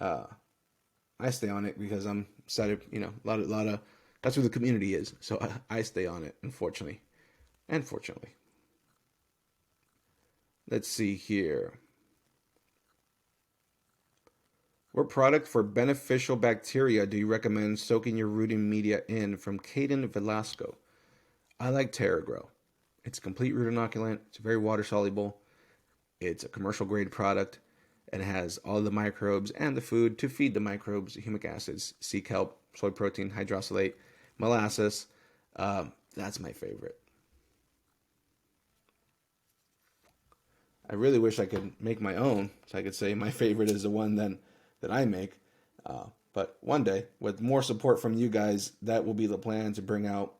I stay on it because I'm excited, a lot of, that's where the community is. So I stay on it, unfortunately. And fortunately. Let's see here. What product for beneficial bacteria do you recommend soaking your rooting media in? From Caden Velasco. I like TerraGrow. It's a complete root inoculant. It's very water soluble. It's a commercial grade product. And it has all the microbes and the food to feed the microbes, humic acids, sea kelp, soy protein, hydrolysate, molasses. That's my favorite. I really wish I could make my own, so I could say my favorite is the one that I make. But one day, with more support from you guys, that will be the plan to bring out,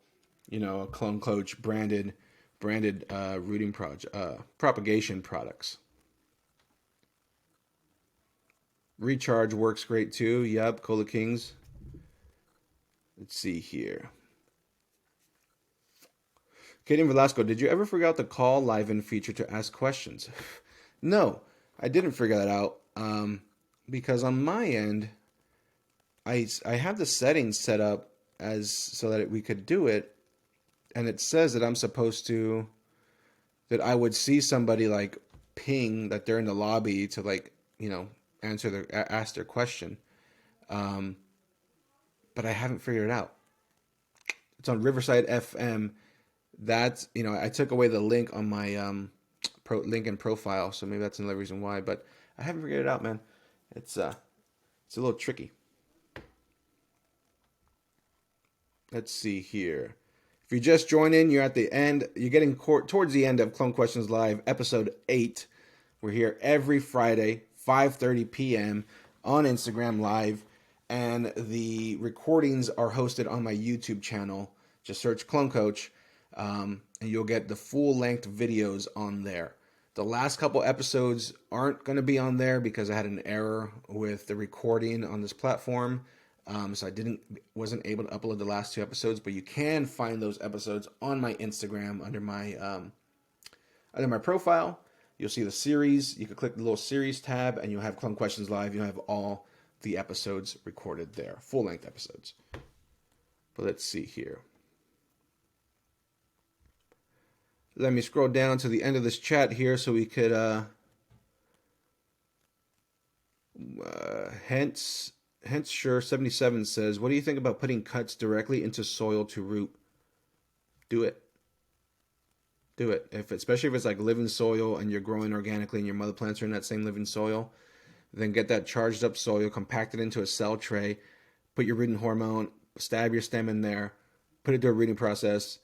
a Clone Coach branded rooting propagation products. Recharge works great too. Yep, Cola Kings. Let's see here. Kaden Velasco, did you ever figure out the call live-in feature to ask questions? No, I didn't figure that out. Because on my end, I have the settings set up as so that we could do it, and it says that that I would see somebody like ping that they're in the lobby to ask their question. but I haven't figured it out. It's on Riverside FM. That's, I took away the link on my LinkedIn profile, so maybe that's another reason why. But I haven't figured it out, man. It's a little tricky. Let's see here. If you just joined in, you're at the end. You're getting towards the end of Clone Questions Live, episode 8. We're here every Friday, 5:30 p.m. on Instagram Live, and the recordings are hosted on my YouTube channel. Just search Clone Coach, and you'll get the full-length videos on there. The last couple episodes aren't going to be on there because I had an error with the recording on this platform. So I wasn't able to upload the last 2 episodes, but you can find those episodes on my Instagram under my profile. You'll see the series. You can click the little series tab, and you'll have Clone Questions Live. You'll have all the episodes recorded there, full-length episodes. But let's see here. Let me scroll down to the end of this chat here so we could hence sure 77 says, what do you think about putting cuts directly into soil to root? Do it. Especially if it's like living soil and you're growing organically and your mother plants are in that same living soil, then get that charged up soil, compact it into a cell tray, put your rooting hormone, stab your stem in there, put it through a rooting process.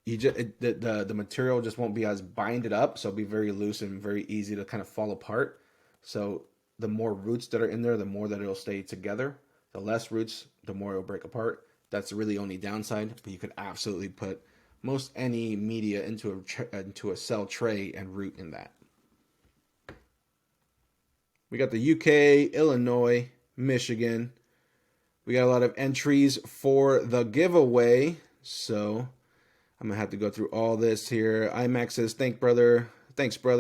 The material just won't be as binded up, so it'll be very loose and very easy to kind of fall apart. So the more roots that are in there, the more that it'll stay together. The less roots, the more it'll break apart. That's the really only downside, but you could absolutely put most any media into a cell tray and root in that. We got the UK, Illinois, Michigan. We got a lot of entries for the giveaway, so I'm going to have to go through all this here. IMAX says, thanks, brother.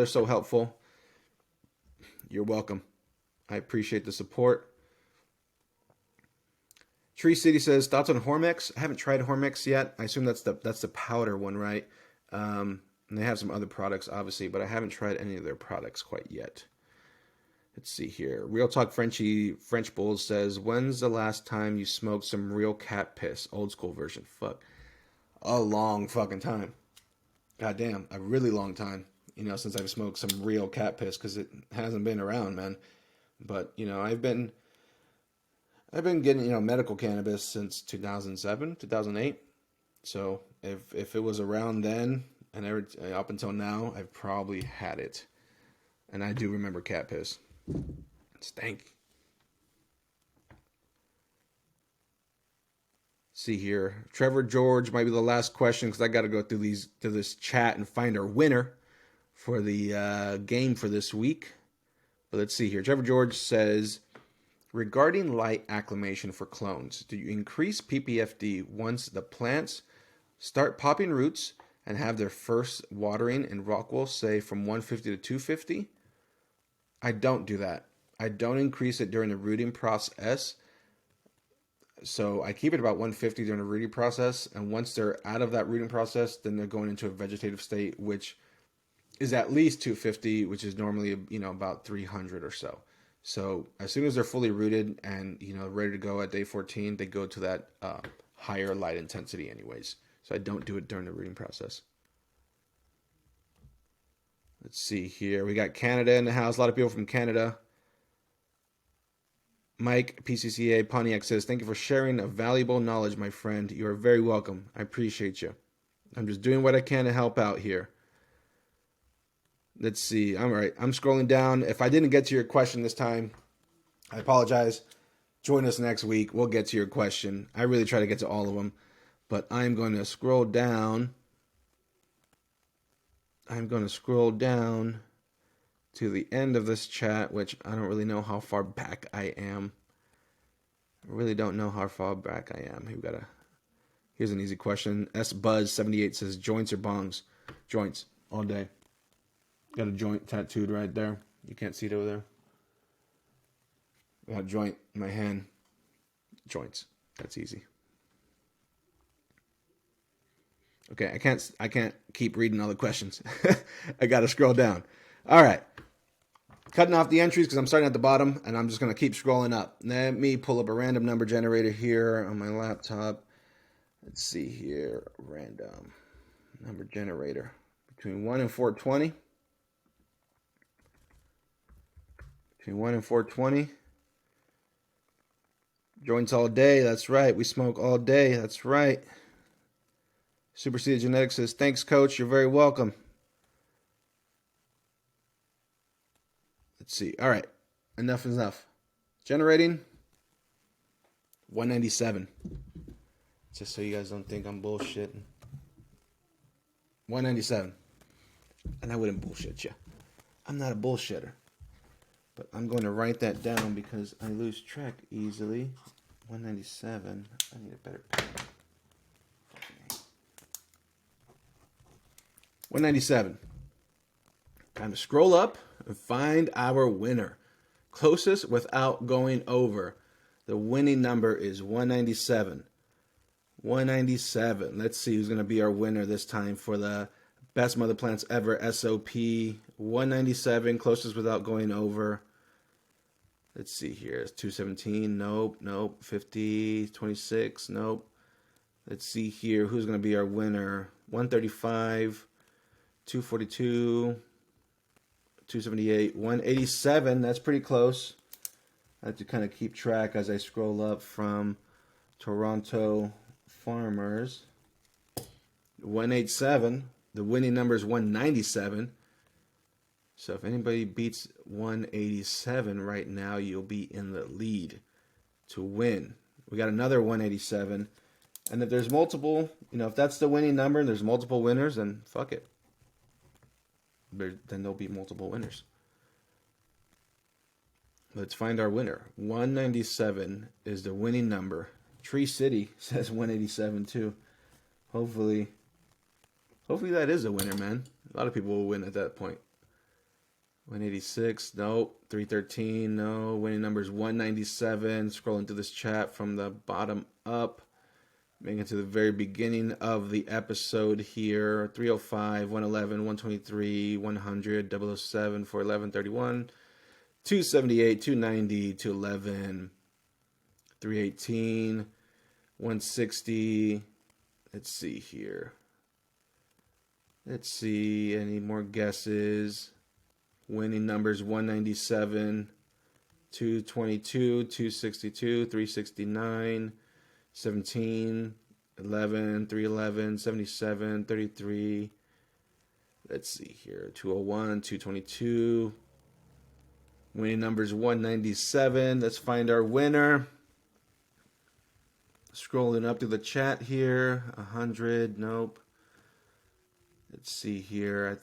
So helpful. You're welcome. I appreciate the support. Tree City says, thoughts on Hormex? I haven't tried Hormex yet. I assume that's the powder one, right? And they have some other products, obviously, but I haven't tried any of their products quite yet. Let's see here. Real Talk French Bulls says, when's the last time you smoked some real cat piss? Old school version. Fuck. A long fucking time. Goddamn, a really long time. Since I've smoked some real cat piss, because it hasn't been around, man. But I've been getting medical cannabis since 2007, 2008. So if it was around then and up until now, I've probably had it. And I do remember cat piss. Stank. See here, Trevor George might be the last question because I got to go through this chat and find our winner for the game for this week. But let's see here. Trevor George says, regarding light acclimation for clones, do you increase PPFD once the plants start popping roots and have their first watering in Rockwell, say from 150 to 250? I don't do that. I don't increase it during the rooting process. So I keep it about 150 during the rooting process. And once they're out of that rooting process, then they're going into a vegetative state, which is at least 250, which is normally, about 300 or so. So as soon as they're fully rooted and, ready to go at day 14, they go to that higher light intensity anyways. So I don't do it during the rooting process. Let's see here. We got Canada in the house. A lot of people from Canada. Mike, PCCA, Pontiac says, thank you for sharing a valuable knowledge, my friend. You are very welcome. I appreciate you. I'm just doing what I can to help out here. Let's see. All right. I'm scrolling down. If I didn't get to your question this time, I apologize. Join us next week. We'll get to your question. I really try to get to all of them. But I'm going to scroll down. To the end of this chat, which I don't really know how far back I am. I really don't know how far back I am. Here's an easy question. SBuzz78 says, joints or bongs? Joints, all day. Got a joint tattooed right there. You can't see it over there. Got a joint in my hand. Joints. That's easy. Okay, I can't keep reading all the questions. I got to scroll down. All right. cutting off the entries because I'm starting at the bottom, and I'm just going to keep scrolling up. Let me pull up a random number generator here on my laptop. Let's see here. Random number generator. Between 1 and 420. Between 1 and 420. Joints all day. That's right. We smoke all day. That's right. Superseded Genetics says, thanks, Coach. You're very welcome. Let's see. All right. Enough is enough. Generating 197. Just so you guys don't think I'm bullshitting. 197. And I wouldn't bullshit you. I'm not a bullshitter. But I'm going to write that down because I lose track easily. 197. I need a better pen. 197. Time to scroll up and find our winner. Closest without going over. The winning number is 197. 197. Let's see who's going to be our winner this time for the Best Mother Plants Ever SOP. 197. Closest without going over. Let's see here. It's 217. Nope. Nope. 50. 26. Nope. Let's see here. Who's going to be our winner? 135. 242, 278, 187. That's pretty close. I have to kind of keep track as I scroll up from Toronto Farmers. 187. The winning number is 197. So if anybody beats 187 right now, you'll be in the lead to win. We got another 187. And if there's multiple, if that's the winning number and there's multiple winners, then fuck it. Then there'll be multiple winners. Let's find our winner. 197 is the winning number. Tree City says 187 too. Hopefully that is a winner, man. A lot of people will win at that point. 186, no. 313, no. Winning number is 197. Scrolling through this chat from the bottom up. Making it to the very beginning of the episode here. 305, 111, 123, 100, 007, 411, 31, 278, 290, 211, 318, 160. Let's see here. Let's see. Any more guesses? Winning numbers 197, 222, 262, 369. 17, 11, 311, 77, 33. Let's see here. 201, 222. Winning numbers 197. Let's find our winner. Scrolling up to the chat here. 100. Nope. Let's see here. I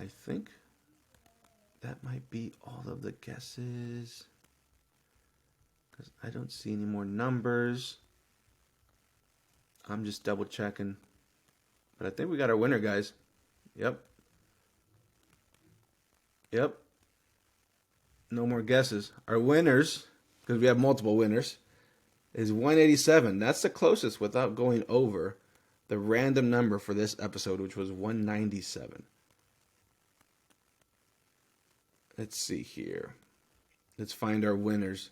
think that might be all of the guesses. Because I don't see any more numbers. I'm just double checking. But I think we got our winner, guys. Yep. No more guesses. Our winners, because we have multiple winners, is 187. That's the closest without going over the random number for this episode, which was 197. Let's see here. Let's find our winners.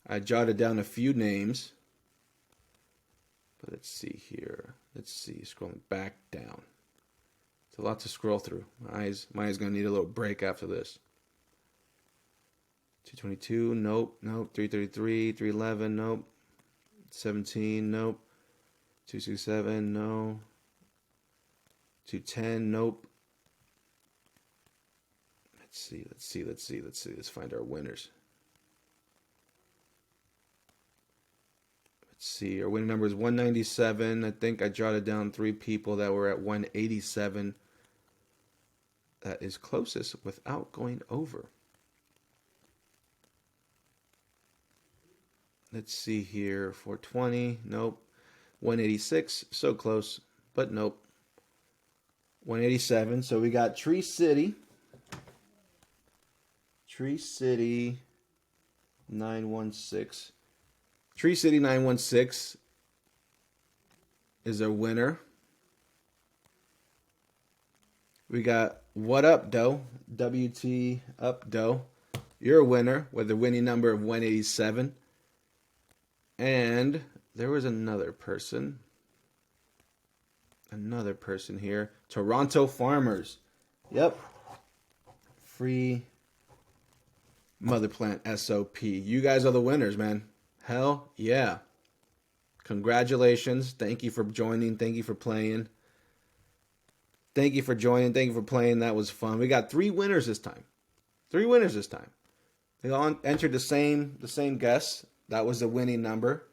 I jotted down a few names. But let's see here. Let's see. Scrolling back down. It's a lot to scroll through. My eyes going to need a little break after this. 222. Nope. 333. 311. Nope. 17. Nope. 267. No. 210. Nope. Let's see. Let's find our winners. Let's see. Our winning number is 197. I think I jotted down 3 people that were at 187. That is closest without going over. Let's see here. 420. Nope. 186. So close, but nope. 187. So we got Tree City. Tree City 916. Tree City 916 is a winner. We got What Up, Doe? WT Up, Doe. You're a winner with a winning number of 187. And there was another person. Another person here. Toronto Farmers. Yep. Free mother plant SOP. You guys are the winners, man. Hell yeah. Congratulations. Thank you for joining. Thank you for playing. Thank you for joining. Thank you for playing. That was fun. We got 3 winners this time. 3 winners this time. They all entered the same guess. That was the winning number.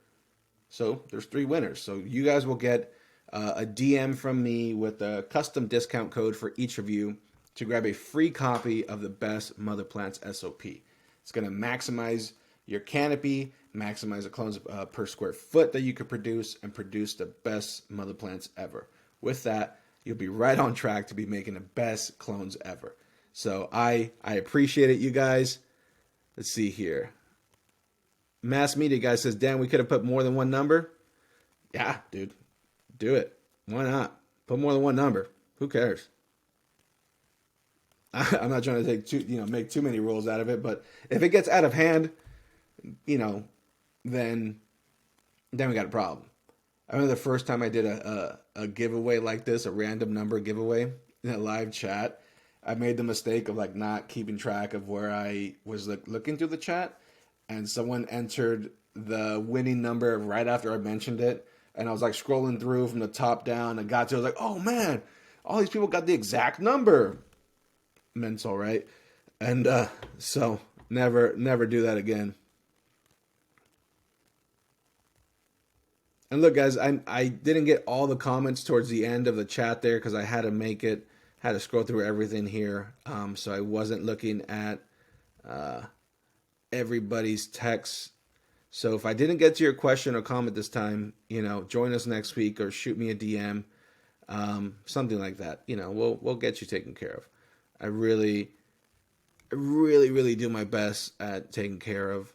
So there's 3 winners. So you guys will get a DM from me with a custom discount code for each of you to grab a free copy of the best mother plants SOP. It's going to maximize your canopy, maximize the clones per square foot that you could produce, and produce the best mother plants ever. With that, you'll be right on track to be making the best clones ever. So I appreciate it, you guys. Let's see here. Mass Media guy says, Dan, we could have put more than one number. Yeah, dude. Do it. Why not? Put more than one number. Who cares? I'm not trying to make too many rules out of it, but if it gets out of hand, then we got a problem. I remember the first time I did a giveaway like this, a random number giveaway in a live chat. I made the mistake of not keeping track of where I was looking through the chat, and someone entered the winning number right after I mentioned it, and I was scrolling through from the top down. I got to, I was like, oh man, all these people got the exact number. Mental, right? And so never do that again. And look, guys, I didn't get all the comments towards the end of the chat there because I had to scroll through everything here. So I wasn't looking at everybody's text. So if I didn't get to your question or comment this time, join us next week or shoot me a DM, something like that. We'll get you taken care of. I really do my best at taking care of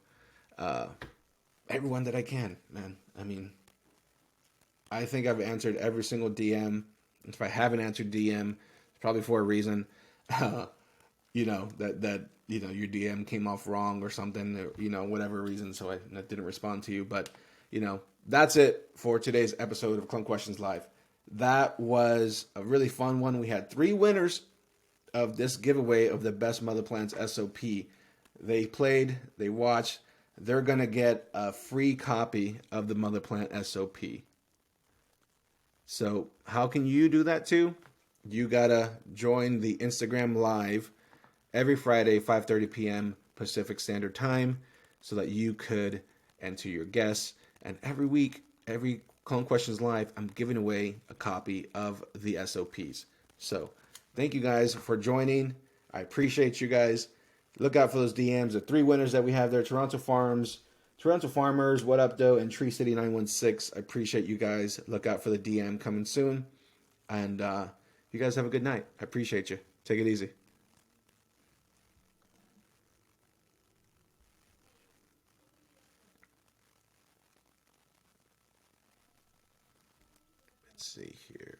everyone that I can, man. I mean, I think I've answered every single DM. If I haven't answered DM, it's probably for a reason. That your DM came off wrong or something, whatever reason. So I didn't respond to you. But that's it for today's episode of Clone Questions Live. That was a really fun one. We had 3 winners of this giveaway of the best mother plants SOP. They played, they watched, they're going to get a free copy of the mother plant SOP. So how can you do that too? You got to join the Instagram Live every Friday, 5:30 p.m. Pacific Standard Time, so that you could enter your guests. And every week, every Clone Questions Live, I'm giving away a copy of the SOPs. So thank you guys for joining. I appreciate you guys. Look out for those DMs. The 3 winners that we have there: Toronto Farmers, What Up Doe, and Tree City 916. I appreciate you guys. Look out for the DM coming soon. And you guys have a good night. I appreciate you. Take it easy. Let's see here.